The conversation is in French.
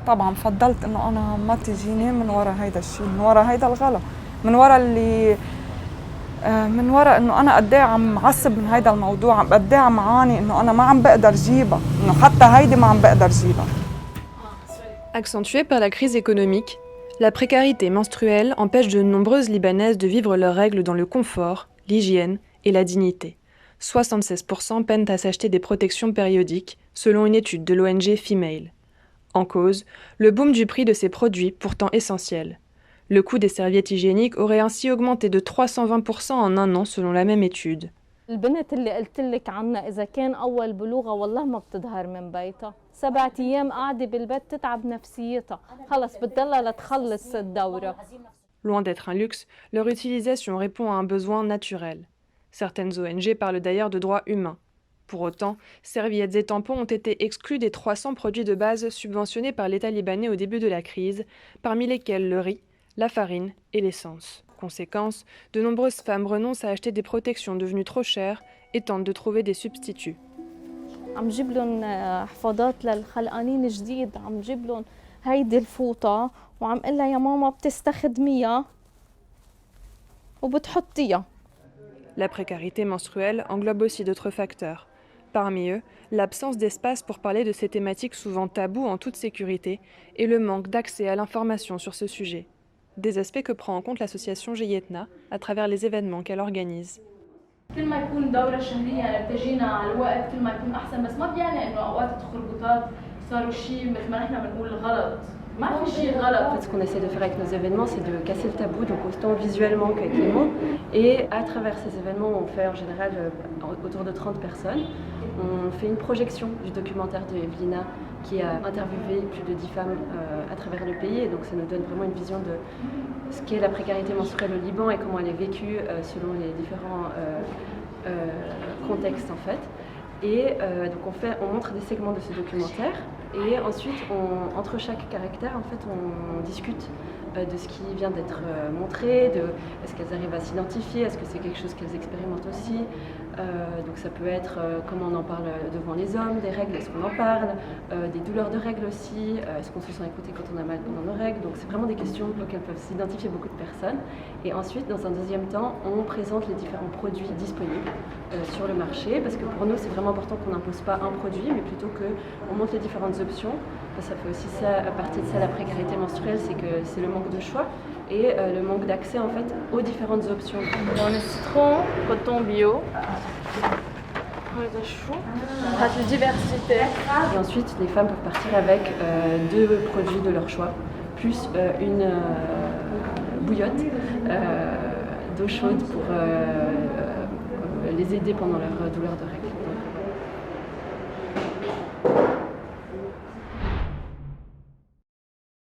طبعاً فضّلت إنه أنا ما تجيني من ورا هيدا الشي، من ورا هيدا الغلا، من ورا اللي من ورا إنه أنا قد إيه عم معصب من هيدا الموضوع، قد إيه عم عاني إنه أنا ما عم بقدر جيبها، إنه حتى هيدي ما عم بقدر جيبها. Accentuée par la crise économique, la précarité menstruelle empêche de nombreuses Libanaises de vivre leurs règles dans le confort, l'hygiène et la dignité. 76% peinent à s'acheter des protections périodiques, selon une étude de l'ONG Female. En cause, le boom du prix de ces produits pourtant essentiels. Le coût des serviettes hygiéniques aurait ainsi augmenté de 320% en un an selon la même étude. البنت اللي قلت لك عنها إذا كان أول بلوغة والله ما بتظهر من بيتها 7 أيام قاعدة بالبيت تتعب نفسيتها خلص بتضلها لتخلص الدورة. Loin d'être un luxe, leur utilisation répond à un besoin naturel. Certaines ONG parlent d'ailleurs de droits humains. Pour autant, serviettes et tampons ont été exclus des 300 produits de base subventionnés par l'État libanais au début de la crise, parmi lesquels le riz, la farine et l'essence. Conséquence, de nombreuses femmes renoncent à acheter des protections devenues trop chères et tentent de trouver des substituts. عم جيب لهم حفاضات للخلقانين جديد عم جيب لهم هيدي الفوطة وعم قلها يا ماما بتستخدميها وبتحطيها. La précarité menstruelle englobe aussi d'autres facteurs. Parmi eux, l'absence d'espace pour parler de ces thématiques souvent taboues en toute sécurité et le manque d'accès à l'information sur ce sujet. Des aspects que prend en compte l'association Jeyetna à travers les événements qu'elle organise. كل ما يكون دورة شهرية بتجينا على الوقت كل ما يكون أحسن بس ما بيعني إنه أوقات التخربطات صاروا شيء مثل ما نحن بنقول غلط. ما في شيء غلط. En fait, ce qu'on essaie de faire avec nos événements, c'est de casser le tabou, donc autant visuellement qu'avec les mots. Et à travers ces événements, on fait en général autour de 30 personnes. On fait une projection du documentaire de Evelina qui a interviewé plus de 10 femmes à travers le pays. Et donc ça nous donne vraiment une vision de ce qu'est la précarité menstruelle au Liban et comment elle est vécue selon les différents contextes en fait. Et donc on montre des segments de ce documentaire et ensuite entre chaque caractère en fait on discute de ce qui vient d'être montré, de est-ce qu'elles arrivent à s'identifier, est-ce que c'est quelque chose qu'elles expérimentent aussi. Donc ça peut être comment on en parle devant les hommes, des règles, est-ce qu'on en parle, des douleurs de règles aussi, est-ce qu'on se sent écouté quand on a mal pendant nos règles. Donc c'est vraiment des questions auxquelles peuvent s'identifier beaucoup de personnes. Et ensuite, dans un deuxième temps, on présente les différents produits disponibles sur le marché, parce que pour nous c'est vraiment important qu'on n'impose pas un produit, mais plutôt qu'on montre les différentes options. Ça fait aussi ça, à partir de ça, la précarité menstruelle, c'est que c'est le manque de choix et le manque d'accès en fait aux différentes options. لون السيترون coton bio. هذا شو؟ هاد الديفرسيتي. Et ensuite, les femmes peuvent partir avec 2 produits de leur choix, plus une bouillotte d'eau chaude pour les aider pendant leur douleur de règles.